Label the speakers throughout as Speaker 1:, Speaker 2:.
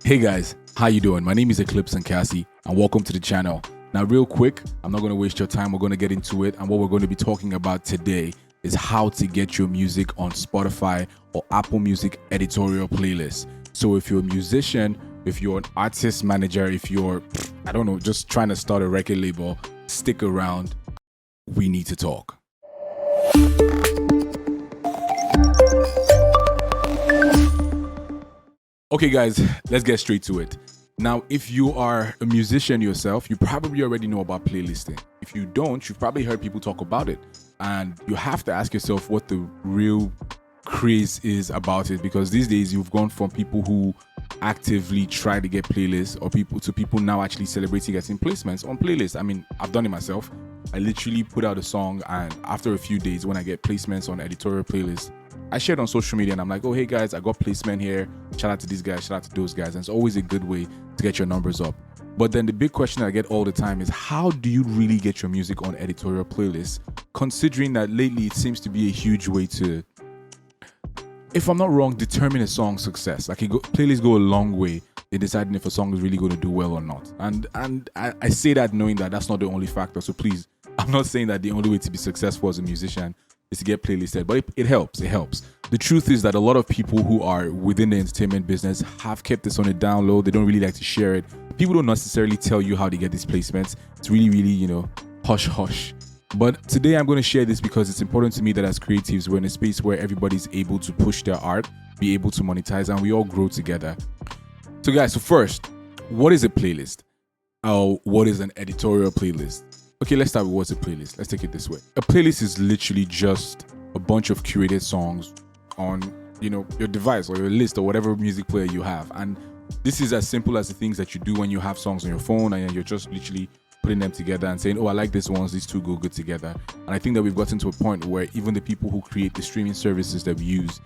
Speaker 1: Hey guys, how you doing? My name is Eclipse and Cassie, and welcome to the channel. Now, real quick, I'm not going to waste your time. We're going to get into it, and what we're going to be talking about today is how to get your music on Spotify or Apple Music editorial playlist. So if you're a musician, if you're an artist manager, if you're, I don't know, just trying to start a record label, stick around. We need to talk. Okay guys, let's get straight to it. Now, if you are a musician yourself, you probably already know about playlisting. If you don't, you've probably heard people talk about it. And you have to ask yourself what the real craze is about it, because these days you've gone from people who actively try to get playlists or people now actually celebrating getting placements on playlists. I mean, I've done it myself. I literally put out a song, and after a few days when I get placements on editorial playlists, I shared on social media and I'm like, oh, hey guys, I got placement here. Shout out to these guys, shout out to those guys. And it's always a good way to get your numbers up. But then the big question I get all the time is, how do you really get your music on editorial playlists? Considering that lately it seems to be a huge way to, if I'm not wrong, determine a song's success. Like playlists go a long way in deciding if a song is really going to do well or not. And I say that knowing that that's not the only factor. So please, I'm not saying that the only way to be successful as a musician is to get playlisted, but it helps. It helps. The truth is that a lot of people who are within the entertainment business have kept this on a down low. They don't really like to share it. People don't necessarily tell you how to get these placements. It's really, hush hush. But today I'm going to share this because it's important to me that as creatives, we're in a space where everybody's able to push their art, be able to monetize, and we all grow together. So guys, first, what is a playlist? What is an editorial playlist? Okay, let's start with what's a playlist. Let's take it this way. A playlist is literally just a bunch of curated songs on, your device or your list or whatever music player you have. And this is as simple as the things that you do when you have songs on your phone and you're just literally putting them together and saying, oh, I like this ones, these two go good together. And I think that we've gotten to a point where even the people who create the streaming services that we use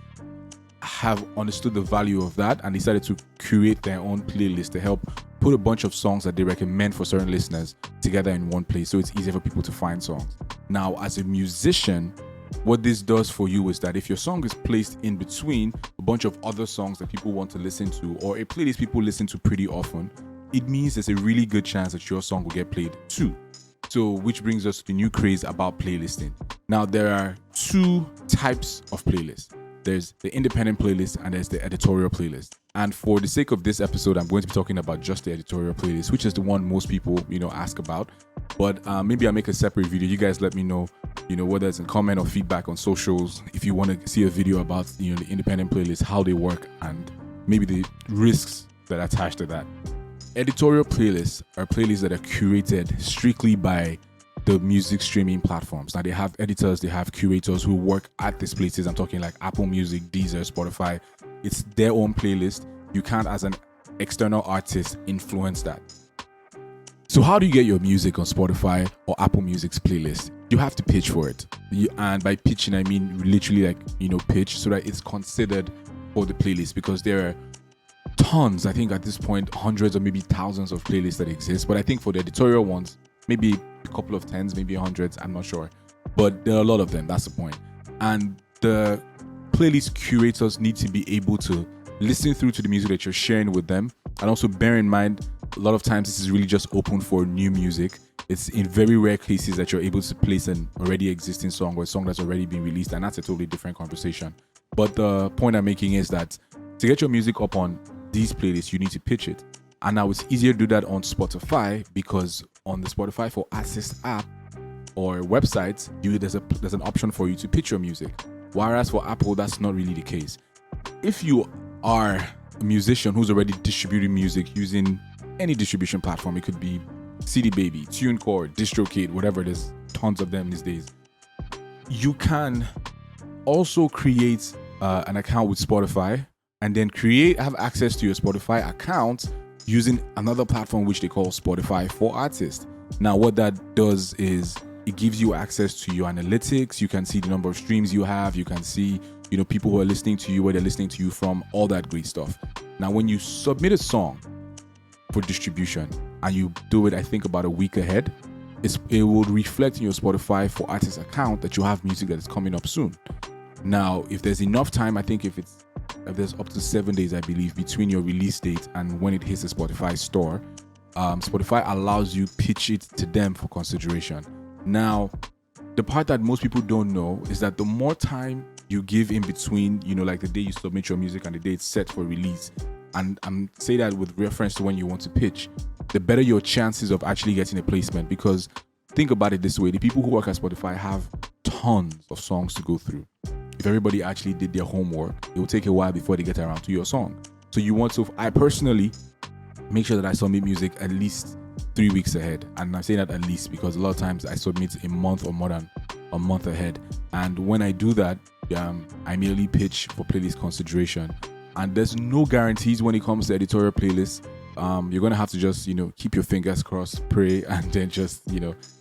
Speaker 1: have understood the value of that and decided to curate their own playlist to help put a bunch of songs that they recommend for certain listeners together in one place, so it's easier for people to find songs. Now, as a musician, what this does for you is that if your song is placed in between a bunch of other songs that people want to listen to, or a playlist people listen to pretty often, it means there's a really good chance that your song will get played too. So, which brings us to the new craze about playlisting. Now, there are two types of playlists. There's the independent playlist and there's the editorial playlist. And for the sake of this episode, I'm going to be talking about just the editorial playlist, which is the one most people, ask about. But maybe I'll make a separate video. You guys let me know, whether it's a comment or feedback on socials, if you want to see a video about, the independent playlist, how they work, and maybe the risks that are attached to that. Editorial playlists are playlists that are curated strictly by the music streaming platforms. Now, they have editors, they have curators who work at these places. I'm talking like Apple Music, Deezer, Spotify. It's their own playlist. You can't, as an external artist, influence that. So how do you get your music on Spotify or Apple Music's playlist? You have to pitch for it. And by pitching, I mean literally pitch so that it's considered for the playlist, because there are tons, I think at this point, hundreds or maybe thousands of playlists that exist. But I think for the editorial ones, maybe a couple of tens, maybe hundreds, I'm not sure. But there are a lot of them, that's the point. And the playlist curators need to be able to listen through to the music that you're sharing with them. And also bear in mind, a lot of times this is really just open for new music. It's in very rare cases that you're able to place an already existing song or a song that's already been released, and that's a totally different conversation. But the point I'm making is that to get your music up on these playlists, you need to pitch it. And now it's easier to do that on Spotify, because on the Spotify for Artists app or websites, there's an option for you to pitch your music. Whereas for Apple, that's not really the case. If you are a musician who's already distributing music using any distribution platform, it could be CD Baby, TuneCore, DistroKid, whatever, there's tons of them these days. You can also create an account with Spotify and then have access to your Spotify account using another platform which they call Spotify for Artists. Now, what that does is it gives you access to your analytics. You can see the number of streams you have. You can see, people who are listening to you, where they're listening to you from, all that great stuff. Now, when you submit a song for distribution and you do it, I think about a week ahead, it will reflect in your Spotify for Artists account that you have music that is coming up soon. Now, if there's enough time, I think if it's there's up to 7 days, I believe, between your release date and when it hits the Spotify store. Spotify allows you pitch it to them for consideration. Now, the part that most people don't know is that the more time you give in between, like the day you submit your music and the day it's set for release, and I'm saying that with reference to when you want to pitch, the better your chances of actually getting a placement. Because think about it this way: the people who work at Spotify have tons of songs to go through. If everybody actually did their homework, it will take a while before they get around to your song. So you want to, I personally make sure that I submit music at least 3 weeks ahead. And I'm saying that at least because a lot of times I submit a month or more than a month ahead. And when I do that, I merely pitch for playlist consideration. And there's no guarantees when it comes to editorial playlists. You're going to have to just, keep your fingers crossed, pray, and then just,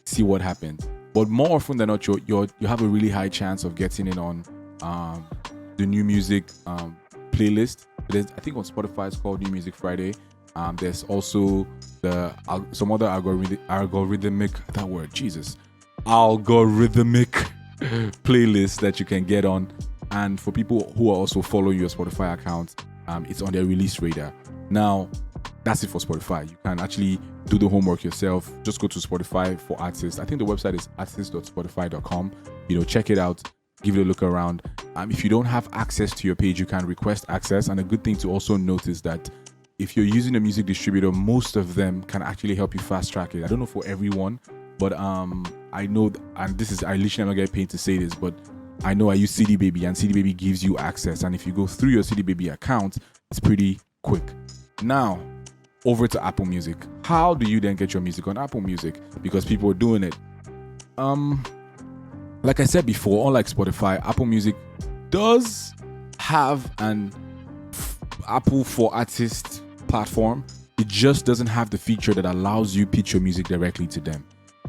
Speaker 1: see what happens. But more often than not, you have a really high chance of getting in on the new music playlist. I think on Spotify it's called New Music Friday. There's also some other algorithmic playlist that you can get on. And for people who are also following your Spotify account, it's on their release radar. Now, that's it for Spotify. You can actually do the homework yourself. Just go to Spotify for Artists. I think the website is artist.spotify.com. Check it out. Give it a look around. If you don't have access to your page, you can request access. And a good thing to also note is that if you're using a music distributor, most of them can actually help you fast track it. I don't know for everyone, but I know, and I literally not get paid to say this, but I know I use CD Baby, and CD Baby gives you access. And if you go through your CD Baby account, it's pretty quick. Now, over to Apple Music. How do you then get your music on Apple Music? Because people are doing it. Like I said before, unlike Spotify, Apple Music does have an Apple for Artists platform. It just doesn't have the feature that allows you pitch your music directly to them.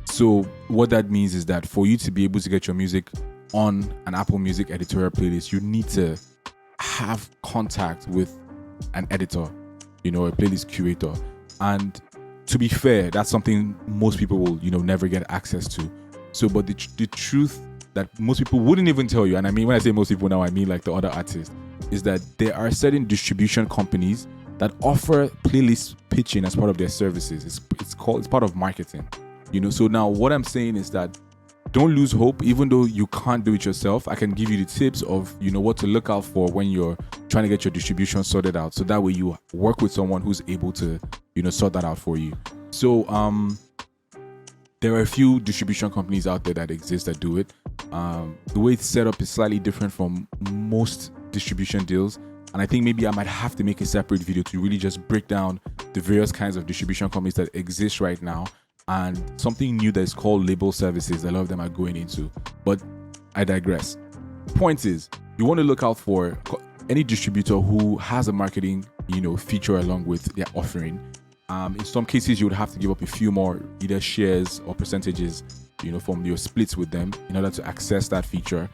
Speaker 1: So what that means is that for you to be able to get your music on an Apple Music editorial playlist, you need to have contact with an editor, a playlist curator. And to be fair, that's something most people will, never get access to. So, but the truth that most people wouldn't even tell you, and I mean, when I say most people now, I mean like the other artists, is that there are certain distribution companies that offer playlist pitching as part of their services. It's part of marketing, So now what I'm saying is that don't lose hope, even though you can't do it yourself. I can give you the tips of, what to look out for when you're trying to get your distribution sorted out. So that way you work with someone who's able to, sort that out for you. So, there are a few distribution companies out there that exist that do it. The way it's set up is slightly different from most distribution deals. And I think maybe I might have to make a separate video to really just break down the various kinds of distribution companies that exist right now, and something new that is called label services that a lot of them are going into. But I digress. Point is, you want to look out for any distributor who has a marketing, feature along with their offering. In some cases, you would have to give up a few more either shares or percentages, from your splits with them in order to access that feature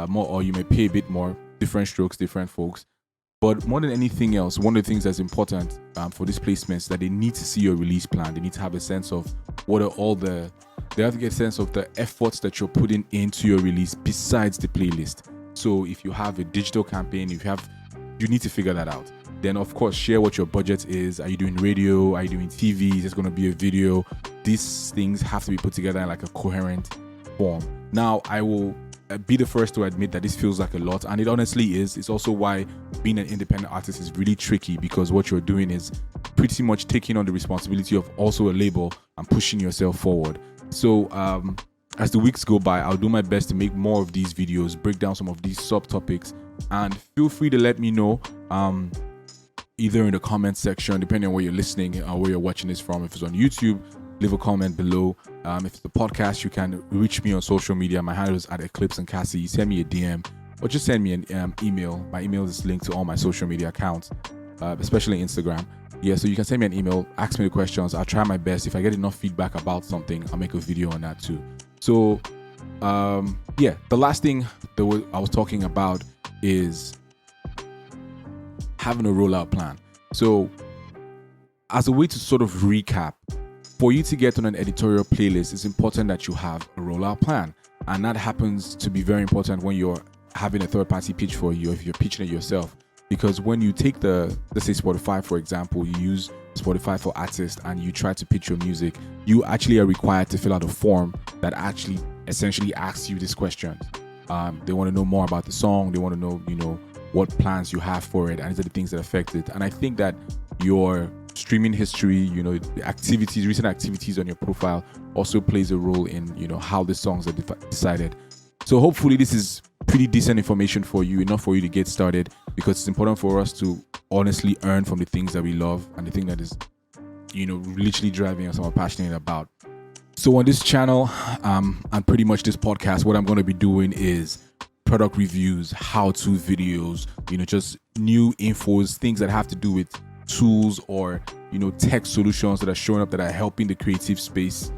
Speaker 1: more, or you may pay a bit more. Different strokes, different folks. But more than anything else, one of the things that's important for these placements, that they need to see your release plan. They need to have a sense of they have to get a sense of the efforts that you're putting into your release besides the playlist. So if you have a digital campaign, you need to figure that out. Then of course, share what your budget is. Are you doing radio? Are you doing TV? Is there going to be a video? These things have to be put together in like a coherent form. Now, I will be the first to admit that this feels like a lot, and it honestly is. It's also why being an independent artist is really tricky, because what you're doing is pretty much taking on the responsibility of also a label and pushing yourself forward. So as the weeks go by, I'll do my best to make more of these videos, break down some of these subtopics, and feel free to let me know either in the comment section, depending on where you're listening or where you're watching this from. If it's on YouTube, leave a comment below. If it's the podcast, you can reach me on social media. My handle is @EclipseandCassie. Send me a DM or just send me an email. My email is linked to all my social media accounts, especially Instagram. Yeah, so you can send me an email, ask me the questions. I'll try my best. If I get enough feedback about something, I'll make a video on that too. So, the last thing that I was talking about is having a rollout plan. So, as a way to sort of recap, for you to get on an editorial playlist, it's important that you have a rollout plan. And that happens to be very important when you're having a third-party pitch for you, if you're pitching it yourself. because when you take let's say Spotify, for example, you use Spotify for artists and you try to pitch your music, you actually are required to fill out a form that actually essentially asks you these questions. They want to know more about the song. They want to know, what plans you have for it, and these are the things that affect it. And I think that your streaming history, the activities, recent activities on your profile also plays a role in, how the songs are decided. So hopefully this is pretty decent information for you, enough for you to get started, because it's important for us to honestly earn from the things that we love and the thing that is, literally driving us and we're passionate about. So on this channel, and pretty much this podcast, what I'm going to be doing is product reviews, how-to videos, just new infos, things that have to do with tools or, tech solutions that are showing up that are helping the creative space,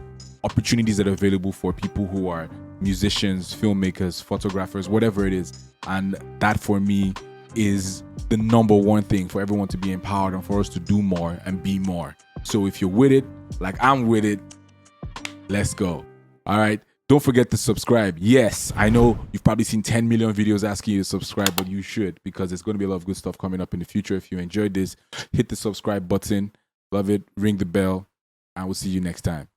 Speaker 1: opportunities that are available for people who are musicians, filmmakers, photographers, whatever it is. And that for me is the number one thing for everyone to be empowered and for us to do more and be more. So if you're with it, like I'm with it, let's go. All right. Don't forget to subscribe. Yes, I know you've probably seen 10 million videos asking you to subscribe, but you should, because there's going to be a lot of good stuff coming up in the future. If you enjoyed this, hit the subscribe button. Love it. Ring the bell, and we'll see you next time.